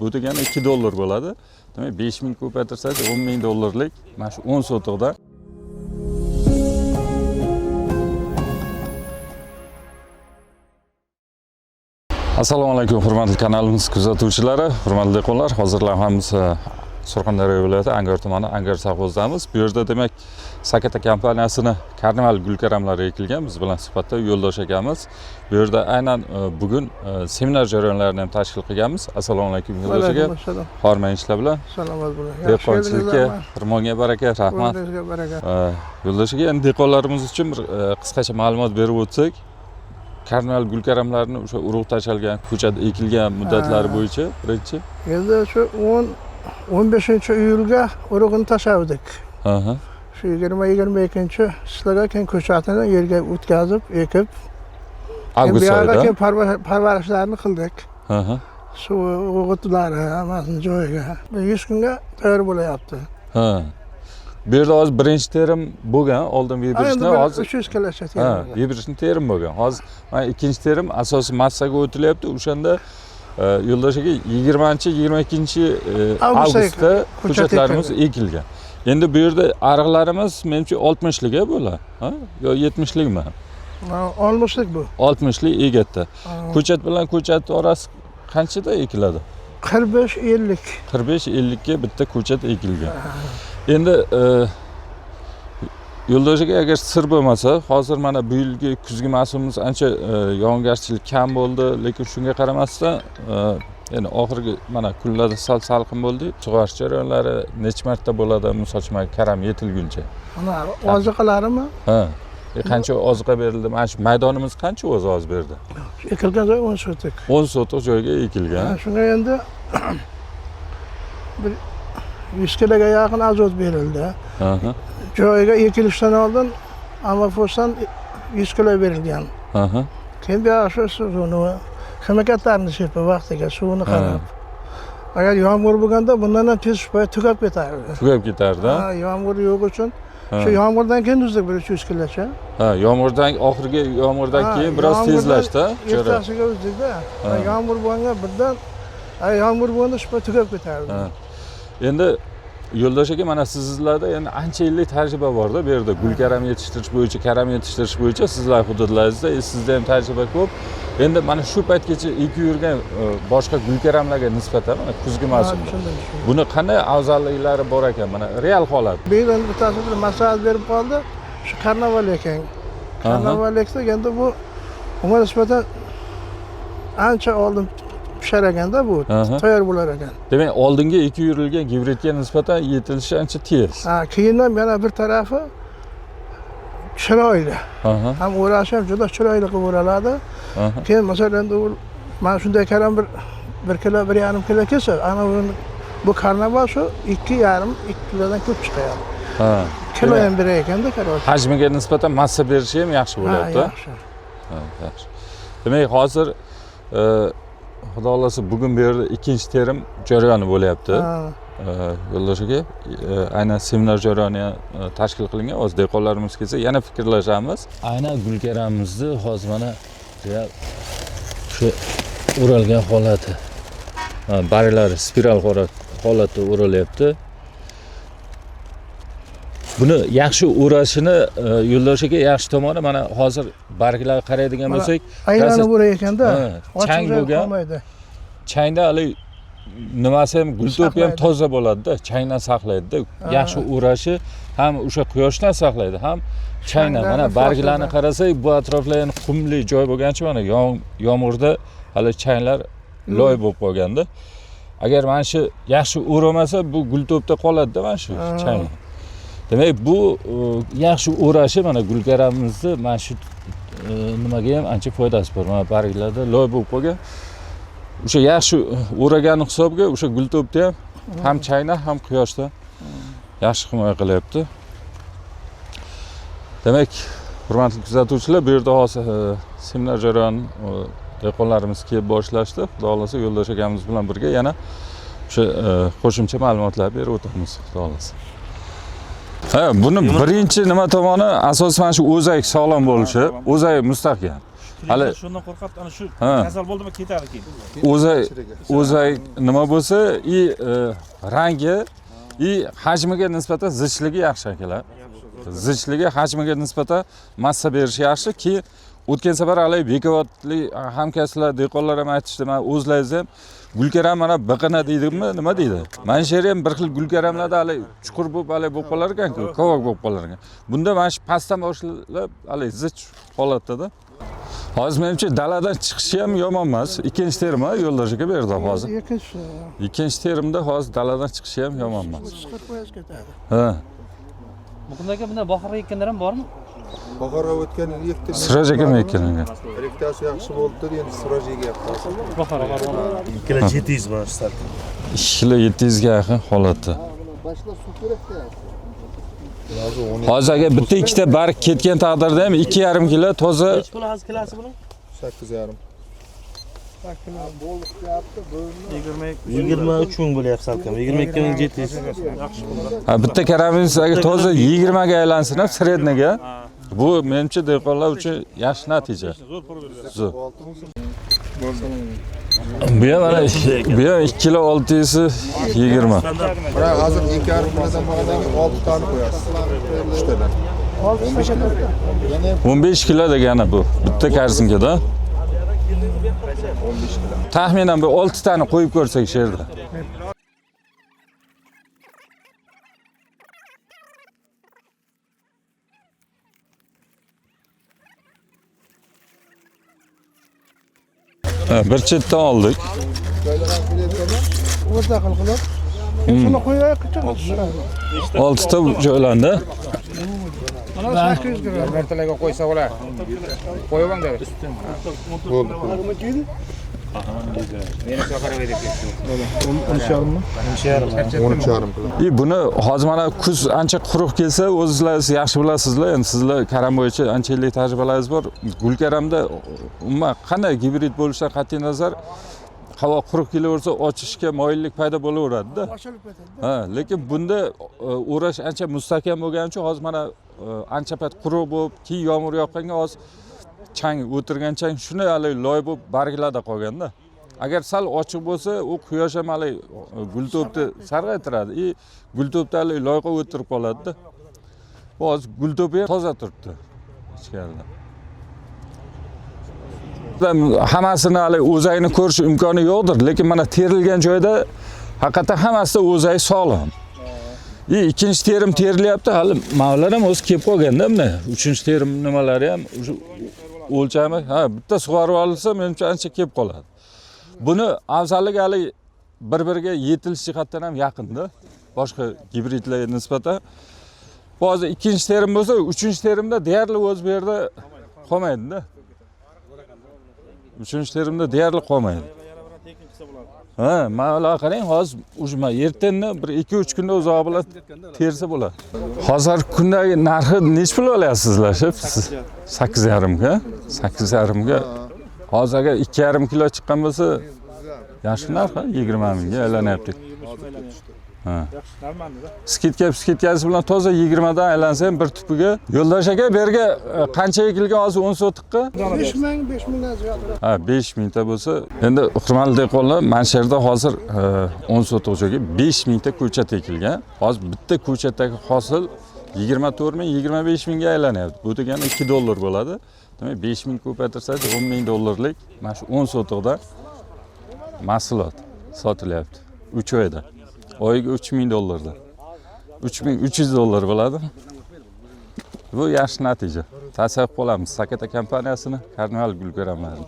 Bu degani $2 bo'ladi. Demak, 5000 ko'paytirsangiz $10,000lik mana shu 10 sotiqda. Assalomu alaykum, hurmatli kanalimiz kuzatuvchilari, hurmatli dehqonlar. Hozirlar hammamiz Surxondaryo viloyati Angor tumani Angor sovxozidamiz. Bu yerda demak Sakata kompaniyasini karnaval gulkaramlari ekilgan. Biz bilan suhbatda yo'ldosh akamiz. Bu yerda aynan bugun seminar jarayonlarini ham tashkil qilganmiz. Assalomu alaykum yo'ldosh aka. Hormang ishlar bilan. Salomat bo'ling. Dehqonchilikka, xirmonga baraka, rahmat. Yo'ldosh aka, endi dehqonlarimiz uchun bir qisqacha ma'lumot berib o'tsak, karnaval gulkaramlarini o'sha urug' tashlangan, ko'chat ekilgan muddatlari bo'yicha birinchi. Endi shu 15-iyulga urug'ini tashladik. Shu 20-22 keyin ko'chatini yerga o'tkazib, ekib, avgust oyida parvarishlarini qildik. Suv o'g'itlari hammasini joyiga 100 kunga tayyor bo'layapti. Bu yerda hozir birinchi terim bo'lgan, oldin vibrishni hozir 300 kilocha terim. Vibrishni terim bo'lgan. Hozir mana ikkinchi terim asosiy massaga o'tilyapti. O'shanda yo'ldosh aka 20-22 avgustda ko'chatlarimiz ekilgan. Endi bu yerda ariqlarimiz menimcha 60lik bular, ha? Yo 70likmi? 60lik bu. 60lik egatda. Ko'chat bilan ko'chat orasi qanchada ekiladi? 45-50. 45-50 ga bitta ko'chat ekilgan. Endi yo'ldosh aka, agar sir bo'lmasa, hozir mana bu yilgi kuzgi mavsumimiz ancha yog'ingarchilik kam bo'ldi, lekin shunga qaramasdan endi oxirgi mana kunlarda salqin bo'ldi. Sug'orish jarayonlari necha marta bo'ladi, misol uchun karam yetilguncha? Mana oziqalarimi? Ha. Qancha oziqa berildi? Mana shu maydonimiz qancha o'zi hozir berdi? Ekilgan joy 10 sotiq. 10 sotiq joyga ekilgan. Shunga endi 100 kiloga yaqin azot berildi. Joyiga ekilishdan oldin amofosdan 100 kilo berilgan. Keyin bu shu suvni, ximikatlarni sepib vaqtiga suvni qarab. Agar yomg'ir bo'lganda bundan ham tez tugab ketardi. Tugab ketardi. Ha, yomg'ir yo'q uchun shu yomg'irdan keyin uzdik 300 kilocha. Ha, oxirgi yomg'irdan keyin biroz tezlashdi. Ertasiga uzdikda. Yomg'ir bo'lganda birdan yomg'ir bo'lganda shu tugab ketardi. Endi yo'ldosh aka, mana sizlarda endi ancha yillik tajriba bor-da, bu yerda gulkaram yetishtirish bo'yicha, karam yetishtirish bo'yicha sizlar hududlaringizda sizda ham tajriba ko'p. Endi mana shu paytgacha ekib yurgan boshqa gulkaramlarga nisbatan mana kuzgi mavsumda buni qanday afzalliklari bor ekan, mana real holat? Bu yerda bittasi bir maslahat berib qoldi, shu karnaval ekan. Karnaval eksa endi bu unga nisbatan ancha oldin pisharaganda bu tayyor bo'lar ekan. Demak, oldinga ekib yurilgan gibridga nisbatan yetilishi ancha tez. Ha, keyindan yana bir tarafi chiroyli. Ham o'rashi ham juda chiroyli qilib o'raladi. Keyin masalan endi mana shunday karam bir kilo, 1,5 kilo kelsa, ana bu karnaval shu 2,5 kilodan ko'p chiqadi. Kilo ham bir ekanda, qaror. Hajmiga nisbatan massa berishi ham yaxshi bo'lyapti. Yaxshi. Yaxshi. Demak, hozir Xudo xolasa bugun bu yerda ikkinchi terim jarayoni bo'lyapti. Yo'ldosh aka, aynan seminar jarayoni tashkil qilingan. O'z dehqonlarimiz kelsa yana fikrlashamiz. Aynan gulkaramizni hozir mana shu o'ralgan holati. Barglari spiral holatda o'ralyapti. Buni yaxshi o'rashini yo'ldosh aka, yaxshi tomoni mana hozir barglar qaraydigan bo'lsak, aylanib o'rayotganda chang bo'lgan. Changda hali nimasi ham gulto'pi ham toza bo'ladi-da, changdan saqlaydi-da. Yaxshi o'rashi ham o'sha quyoshdan saqlaydi, ham changdan. Mana barglarni qarasak, bu atroflar ham qumli joy bo'lgancha mana yomg'irda hali changlar loy bo'lib qolganda. Agar mana shu yaxshi o'ramasa, bu gulto'pda qoladi-da mana shu chang. Demak, bu yaxshi o'rashi mana gulkaramizni mana shu nimaga ham ancha foydasi bor. Mana barglarda loy bo'lib qolgan. O'sha yaxshi o'ragan hisobga o'sha gulto'pni ham changdan ham quyoshdan yaxshi himoya qilyapti. Demak, hurmatli kuzatuvchilar, bu yerda hozir seminar jarayoni dehqonlarimiz kelib boshlashdi. Xudo xolasa yo'ldosh akamiz bilan birga yana o'sha qo'shimcha ma'lumotlar berib o'tamiz, xudo xolasa. Ha, buni birinchi nima tomoni asosan shu o'zak sog'lom bo'lishi, o'zak mustahkam. Hali shundan qo'rqadi, ana shu Ha. kasal bo'ldimi ketadi keyin. o'zi nima bo'lsa, rangi, hajmiga nisbatan zichligi yaxshi akalar. Zichligi hajmiga nisbatan massa berishi yaxshi ki o'tgan safar hali bekovatli hamkasblar, dehqonlar ham aytishdi, men o'zlaringiz ham gulkaram mana biqina deydimi, nima deydi? Mana shu yer ham bir xil gulkaramlarda hali chuqur bo'lib bo'lib qolar ekan-ku, ko'vak bo'lib qolar ekan. Bunda mana shu pastdan boshlab hali zich holatda. Hozir menimcha daladan chiqishi ham yomon emas. Ikkinchi terma yo'ldosh aka berdi hozir. Ikkinchi terimda hozir daladan chiqishi ham yomon emas. Chiqib qo'yasiz ketadi. Ha. Bugundaga bunday bahorga ekkanlar ham bormi? Bahorga o'tgan ekdi. Siraj aka ekaniga. Elektasi yaxshi bo'ldi, endi siraj yegyapmiz. Bahorga bormi? 700 bor start. 700 ga yaqin holatda. Hozir agar bitta ikkita barg ketgan taqdirda ham 2,5 kilo toza. Necha pul hozir kilosi buning? 8,5. 23 ming bo'lyapti salkam. 22.700. Ha, bitta karamis agar toza 20 ga aylansin ham sredniga. Bu menimcha dehqonlar uchun yaxshi natija. Zo'r. Bu ham mana 2 kilo 620. Mana hozir 2,5 kilodan bag'dan 6 tani qo'yasiz. 3 tadan. 15 kilo degani bu bitta korzinkada. 15 kilo. Taxminan bir 6 tani qo'yib ko'rsak shu yerda. Bir chetdan oldik. O'rta qilib. Shuni qo'yay qachon? 6 ta joylandi. Mana 800 gram. Vertolarga qo'ysa bo'lar. Qo'yib olinglar. Bo'ldi. Meni soqarib edib ketdi. 13,5 kilo. Buni hozir mana kuz ancha quruq kelsa, o'zingizlar yaxshi bilasizlar. Endi sizlar karam bo'yicha ancha yillik tajribalaringiz bor. Gulkaramda umuman qanday gibrid bo'lishidan qat'iy nazar havo quruq kelaversa, ochishga moyillik paydo bo'laveradi-da. Ochilib ketadi. Ha, lekin bunda o'rash ancha mustahkam bo'lgani uchun hozir mana ancha payt quruq bo'lib, keyin yomg'ir yoqqanga hozir chang o'tirgan chang shuni hali loy bo'lib barglarda qolganda. Agar sal ochiq bo'lsa, u quyosh ham hali gulto'pni sarg'aytiradi. Gulto'pda hali loyqa o'tirib qoladi-da. Bu hozir gulto'pi ham toza turibdi ichkarida. Hammasini hali o'zayini ko'rish imkoni yo'qdir, lekin mana terilgan joyda haqiqatan hammasida o'zay sog'lom. Ikkinchi terim terilyapti, hali mavlar ham o'zi kelib qolganda mana. Uchinchi terim nimalari ham o'lchami, bitta sug'orib olsa, menimcha ancha kelib qoladi. Buni afzalligi hali bir-biriga yetilish jihatdan ham yaqinda, boshqa gibridlarga nisbatan. Bu hozir ikkinchi terim bo'lsa, uchinchi terimda deyarli o'z bu yerda qolmaydi-da. Uchinchi terimda deyarli qolmaydi. Ha, mana qarang, hozir ujma ertandan bir 2-3 kunda uzoq bilan tersa bo'ladi. Hozir kundagi narxi nech pul olyapsizlar? 8,5 ga. 8,5 ga. Hozir agar 2,5 kilo chiqqan bo'lsa, yaxshi narx 20 mingga aylanyapti. Ha. Skitkasi bilan toza 20 dan aylansa ham bir tupiga. Yo'ldosh aka, bu yerga qancha ekilgan hozir 10 sotiqqa? 5 mingdan ziyod. Ha, 5 mingta bo'lsa, endi hurmatli dehqonlar, mana shu yerda hozir 10 sotiq joyga 5 mingta ko'chat ekilgan. Hozir bitta ko'chatdagi hosil 24 ming, 25 mingga aylanyapti. Bu degani $2 bo'ladi. Demak, 5 ming ko'paytirsangiz $10,000lik mana shu 10 sotiqda mahsulot sotilyapti 3 oyda. Oyiga $3,000 dan. $3,300 bo'ladi. Bu yaxshi natija. Tavsiya qilamiz Sakata kompaniyasini, Karnaval gulkaramlarini.